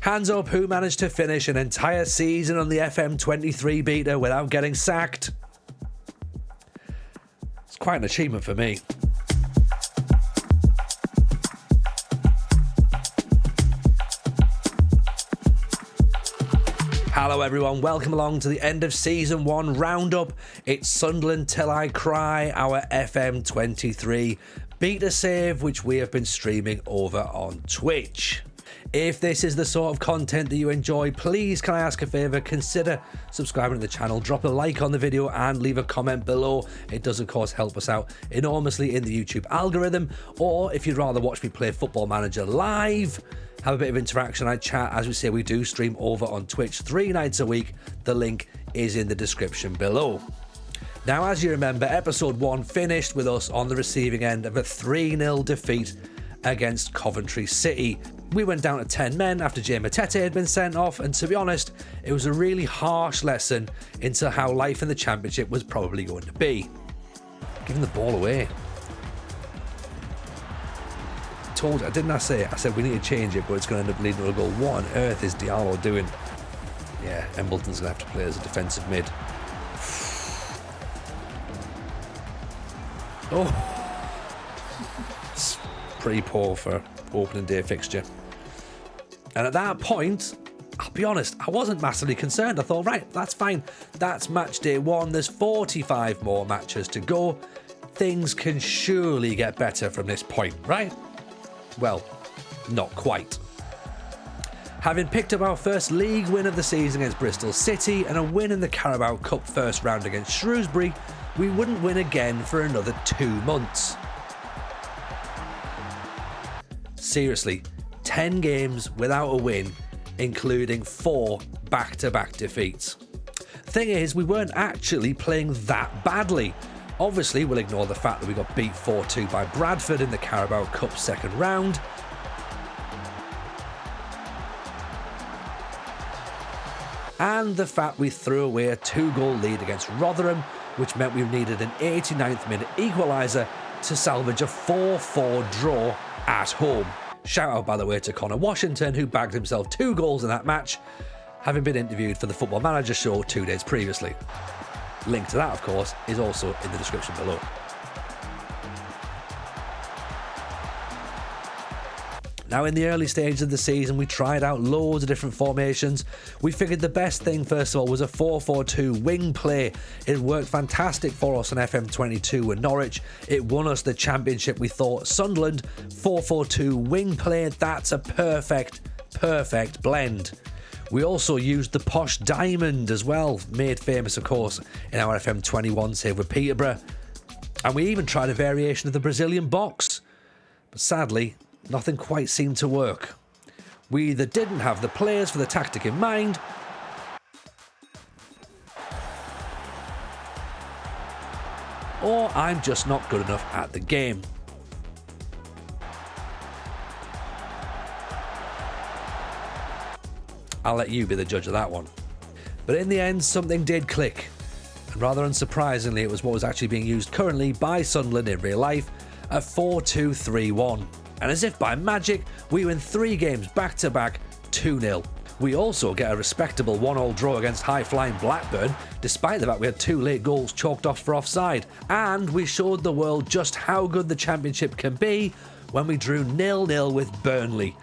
Hands up who managed to finish an entire season on the FM23 Beta without getting sacked. It's quite an achievement for me. Hello everyone, welcome along to the end of Season 1 roundup. It's Sunderland Till I Cry, our FM23 Beta save, which we have been streaming over on Twitch. If this is the sort of content that you enjoy, please can I ask a favour, consider subscribing to the channel, drop a like on the video and leave a comment below. It does of course help us out enormously in the YouTube algorithm. Or if you'd rather watch me play Football Manager live, have a bit of interaction, I chat, as we say, we do stream over on Twitch 3 nights a week. The link is in the description below. Now, as you remember, episode 1 finished with us on the receiving end of a 3-0 defeat against Coventry City. We went down to 10 men after Jay Matete had been sent off, and to be honest, it was a really harsh lesson into how life in the Championship was probably going to be. Giving the ball away. Told you, didn't I say it? I said we need to change it, but it's going to end up leading to a goal. What on earth is Diallo doing? Yeah, Embleton's going to have to play as a defensive mid. Oh, it's pretty poor for opening day fixture. And at that point, I'll be honest, I wasn't massively concerned. I thought, right, that's fine. That's match day 1. There's 45 more matches to go. Things can surely get better from this point, right? Well, not quite. Having picked up our first league win of the season against Bristol City and a win in the Carabao Cup first round against Shrewsbury, we wouldn't win again for another 2 months. Seriously, 10 games without a win, including 4 back-to-back defeats. Thing is, we weren't actually playing that badly. Obviously, we'll ignore the fact that we got beat 4-2 by Bradford in the Carabao Cup second round. And the fact we threw away a 2-goal lead against Rotherham, which meant we needed an 89th minute equaliser to salvage a 4-4 draw at home. Shout out, by the way, to Connor Washington, who bagged himself 2 goals in that match, having been interviewed for the Football Manager show 2 days previously. Link to that, of course, is also in the description below. Now, in the early stages of the season, we tried out loads of different formations. We figured the best thing, first of all, was a 4-4-2 wing play. It worked fantastic for us on FM22 and Norwich. It won us the championship, we thought. Sunderland, 4-4-2 wing play, that's a perfect blend. We also used the posh diamond as well, made famous, of course, in our FM21 save with Peterborough. And we even tried a variation of the Brazilian box. But sadly, nothing quite seemed to work. We either didn't have the players for the tactic in mind, or I'm just not good enough at the game. I'll let you be the judge of that one. But in the end, something did click. And rather unsurprisingly, it was what was actually being used currently by Sunderland in real life, a 4-2-3-1. And as if by magic, we win 3 games back-to-back, 2-0. We also get a respectable 1-1 draw against high-flying Blackburn, despite the fact we had 2 late goals chalked off for offside. And we showed the world just how good the Championship can be when we drew 0-0 with Burnley.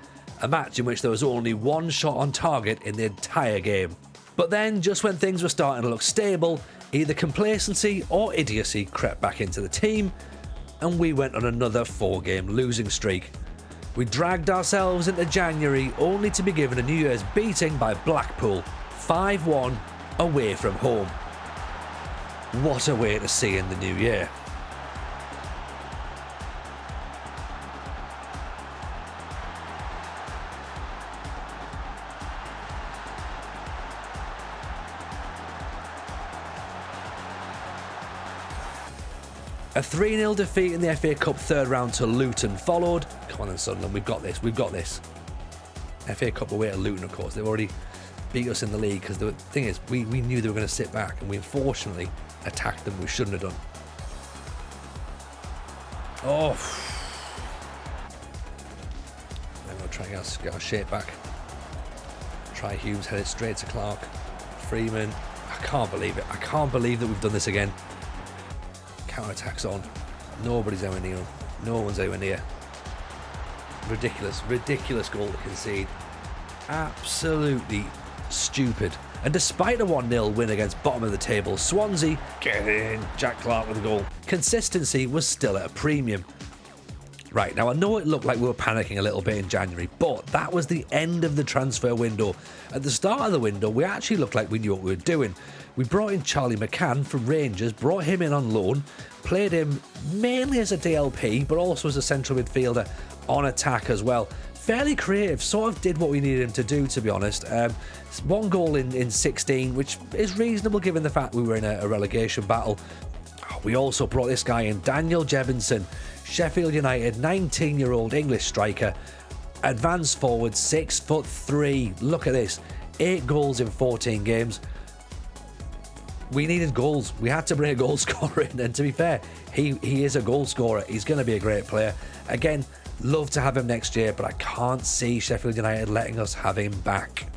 A match in which there was only 1 shot on target in the entire game. But then, just when things were starting to look stable, either complacency or idiocy crept back into the team, and we went on another 4-game losing streak. We dragged ourselves into January only to be given a New Year's beating by Blackpool, 5-1 away from home. What a way to see in the new year. A 3-0 defeat in the FA Cup third round to Luton followed. Come on then, Sunderland, we've got this. FA Cup away at Luton, of course. They've already beat us in the league because the thing is, we knew they were going to sit back and we unfortunately attacked them. We shouldn't have done. Oh. I'm going to try and get our shape back. Try Hughes, headed straight to Clark. Freeman. I can't believe it. I can't believe that we've done this again. Counter-attack's on. Nobody's anywhere near him. No one's anywhere near. Ridiculous. Ridiculous goal to concede. Absolutely stupid. And despite a 1-0 win against bottom of the table, Swansea, get in, Jack Clark with a goal. Consistency was still at a premium. Right, now I know it looked like we were panicking a little bit in January, but that was the end of the transfer window. At the start of the window, we actually looked like we knew what we were doing. We brought in Charlie McCann from Rangers, brought him in on loan, played him mainly as a DLP, but also as a central midfielder on attack as well. Fairly creative, sort of did what we needed him to do, to be honest. 1 goal in 16, which is reasonable given the fact we were in a relegation battle. We also brought this guy in, Daniel Jebinson, Sheffield United, 19-year-old English striker, advanced forward, 6'3". Look at this, 8 goals in 14 games. We needed goals. We had to bring a goal scorer in, and to be fair, he is a goal scorer. He's going to be a great player. Again, love to have him next year, but I can't see Sheffield United letting us have him back.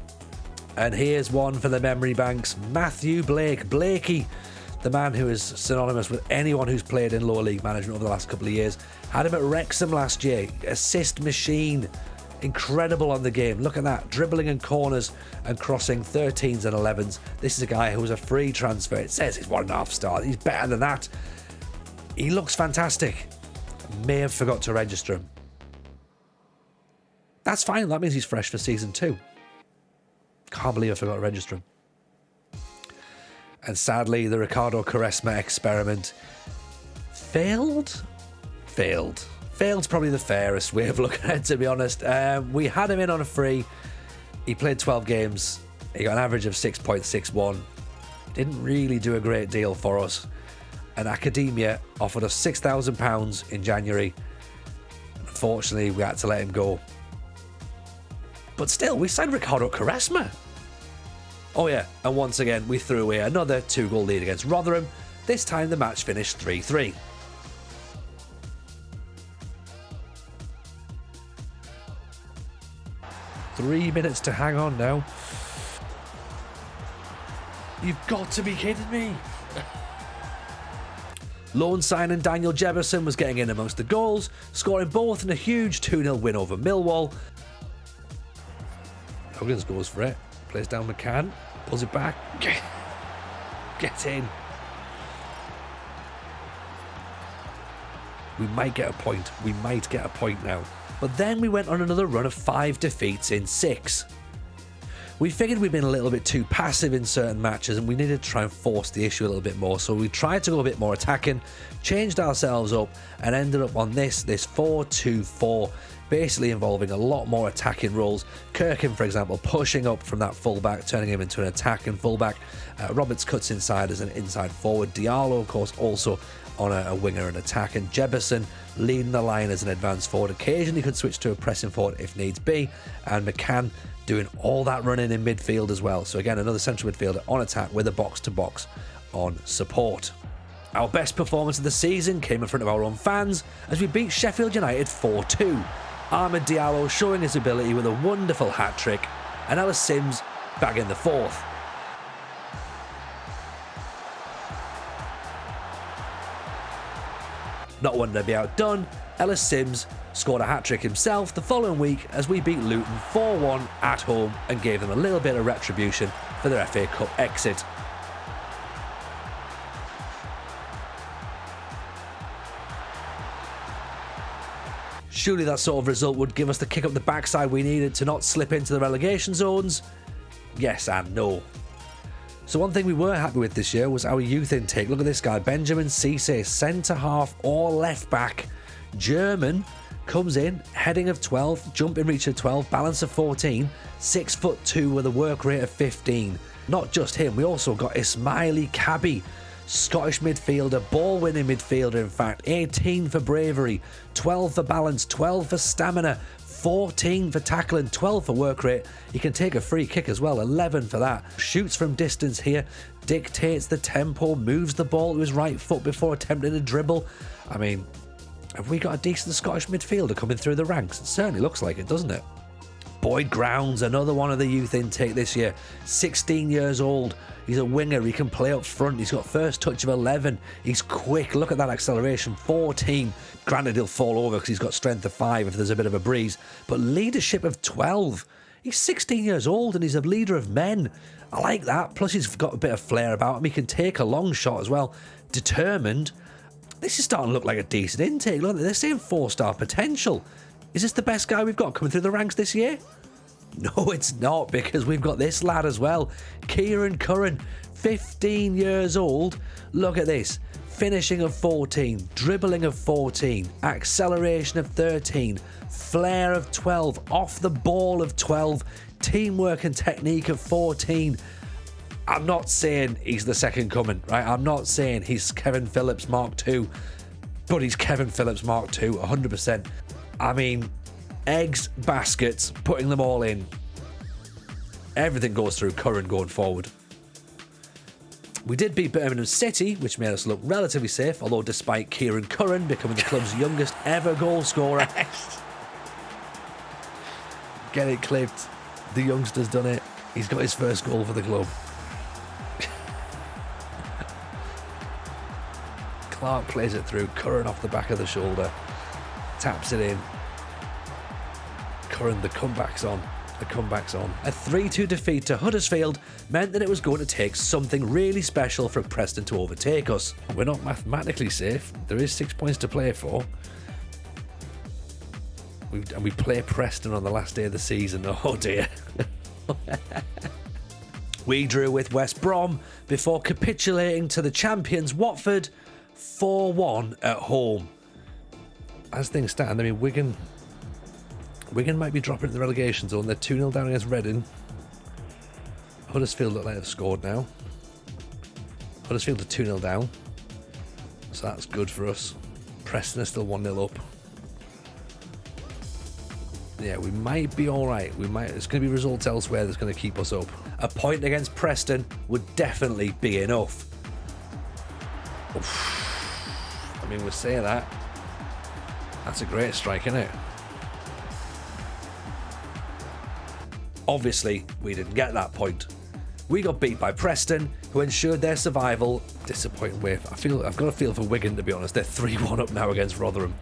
And here's one for the memory banks, Matthew Blake, Blakey. The man who is synonymous with anyone who's played in lower league management over the last couple of years. Had him at Wrexham last year. Assist machine. Incredible on the game. Look at that. Dribbling in corners and crossing 13s and 11s. This is a guy who was a free transfer. It says he's 1.5 star. He's better than that. He looks fantastic. May have forgot to register him. That's fine. That means he's fresh for season 2. Can't believe I forgot to register him. And sadly, the Ricardo Quaresma experiment failed. Failed's probably the fairest way of looking at it, to be honest. We had him in on a free. He played 12 games. He got an average of 6.61. Didn't really do a great deal for us. And Academia offered us £6,000 in January. Unfortunately, we had to let him go. But still, we signed Ricardo Quaresma. Oh yeah, and once again, we threw away another 2-goal lead against Rotherham. This time the match finished 3-3. Three minutes to hang on now. You've got to be kidding me. Loan signing Daniel Jefferson was getting in amongst the goals, scoring both in a huge 2-0 win over Millwall. Huggins goes for it. Plays down McCann. Pulls it back. Get in. We might get a point. We might get a point now. But then we went on another run of 5 defeats in 6. We figured we'd been a little bit too passive in certain matches and we needed to try and force the issue a little bit more. So we tried to go a bit more attacking, changed ourselves up and ended up on this 4-2-4. Basically involving a lot more attacking roles. Kirkin, for example, pushing up from that fullback, turning him into an attacking fullback. Roberts cuts inside as an inside forward. Diallo, of course, also on a winger and attack. And Jebison leading the line as an advanced forward. Occasionally could switch to a pressing forward if needs be. And McCann doing all that running in midfield as well. So again, another central midfielder on attack with a box-to-box on support. Our best performance of the season came in front of our own fans as we beat Sheffield United 4-2. Ahmed Diallo showing his ability with a wonderful hat-trick, and Ellis Sims bagging the 4th. Not wanting to be outdone, Ellis Sims scored a hat-trick himself the following week as we beat Luton 4-1 at home and gave them a little bit of retribution for their FA Cup exit. Surely that sort of result would give us the kick up the backside we needed to not slip into the relegation zones? Yes and no. So one thing we were happy with this year was our youth intake. Look at this guy, Benjamin Cisse, centre-half or left-back. German, comes in, heading of 12, jump in reach of 12, balance of 14, 6'2" with a work rate of 15. Not just him, we also got Ismaili Kabi, Scottish midfielder, ball-winning midfielder in fact, 18 for bravery, 12 for balance, 12 for stamina, 14 for tackling, 12 for work rate. He can take a free kick as well, 11 for that. Shoots from distance here, dictates the tempo, moves the ball to his right foot before attempting a dribble. I mean, have we got a decent Scottish midfielder coming through the ranks? It certainly looks like it, doesn't it? Boyd Grounds, another one of the youth intake this year. 16 years old. He's a winger. He can play up front. He's got first touch of 11. He's quick. Look at that acceleration. 14. Granted, he'll fall over because he's got strength of 5 if there's a bit of a breeze. But leadership of 12. He's 16 years old and he's a leader of men. I like that. Plus, he's got a bit of flair about him. He can take a long shot as well. Determined. This is starting to look like a decent intake. Look, they're saying 4-star potential. Is this the best guy we've got coming through the ranks this year? No, it's not, because we've got this lad as well. Kieran Curran, 15 years old. Look at this. Finishing of 14, dribbling of 14, acceleration of 13, flair of 12, off the ball of 12, teamwork and technique of 14. I'm not saying he's the second coming, right? I'm not saying he's Kevin Phillips Mark II, but he's Kevin Phillips Mark II, 100%. I mean, eggs, baskets, putting them all in. Everything goes through Curran going forward. We did beat Birmingham City, which made us look relatively safe, although despite Kieran Curran becoming the club's youngest ever goal scorer. Get it clipped. The youngster's done it. He's got his first goal for the club. Clark plays it through. Curran off the back of the shoulder. Taps it in. Curran, the comeback's on. The comeback's on. A 3-2 defeat to Huddersfield meant that it was going to take something really special for Preston to overtake us. We're not mathematically safe. There is 6 points to play for. And we play Preston on the last day of the season. Oh dear. We drew with West Brom before capitulating to the champions Watford 4-1 at home. As things stand, I mean, Wigan might be dropping in the relegation zone. They're 2-0 down against Reading. Huddersfield look like they've scored now. Huddersfield are 2-0 down. So that's good for us. Preston are still 1-0 up. Yeah, we might be alright. There's going to be results elsewhere that's going to keep us up. A point against Preston would definitely be enough. Oof. I mean, we're saying that. That's a great strike, isn't it? Obviously, we didn't get that point. We got beat by Preston, who ensured their survival. Disappointing way. I've got a feel for Wigan, to be honest. They're 3-1 up now against Rotherham.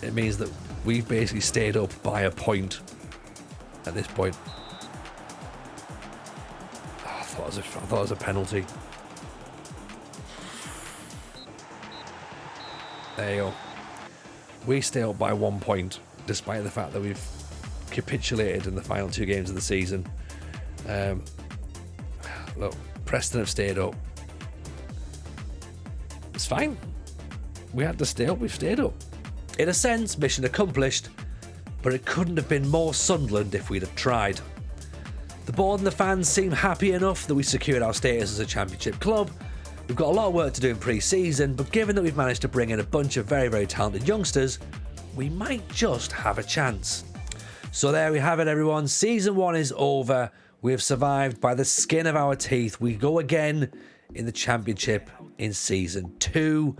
It means that we've basically stayed up by a point at this point. I thought it was a penalty. There you go. We stay up by 1 point, despite the fact that we've capitulated in the final 2 games of the season. Look, Preston have stayed up. It's fine. We had to stay up, we've stayed up. In a sense, mission accomplished, but it couldn't have been more Sunderland if we'd have tried. The board and the fans seem happy enough that we secured our status as a championship club. We've got a lot of work to do in pre-season, but given that we've managed to bring in a bunch of very, very talented youngsters, we might just have a chance. So there we have it, everyone. Season 1 is over. We have survived by the skin of our teeth. We go again in the championship in Season 2.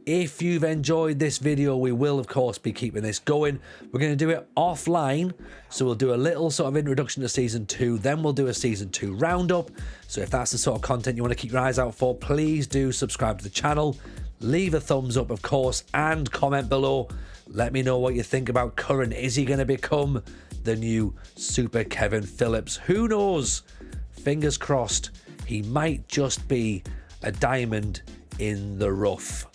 If you've enjoyed this video, we will, of course, be keeping this going. We're going to do it offline, so we'll do a little sort of introduction to Season 2, then we'll do a Season 2 roundup. So if that's the sort of content you want to keep your eyes out for, please do subscribe to the channel. Leave a thumbs up, of course, and comment below. Let me know what you think about Curran. Is he going to become the new Super Kevin Phillips? Who knows? Fingers crossed. He might just be a diamond in the rough.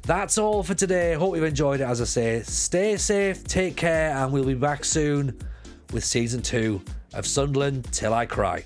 That's all for today. Hope you've enjoyed it. As I say, stay safe, take care, and we'll be back soon with Season 2 of Sunderland Till I Cry.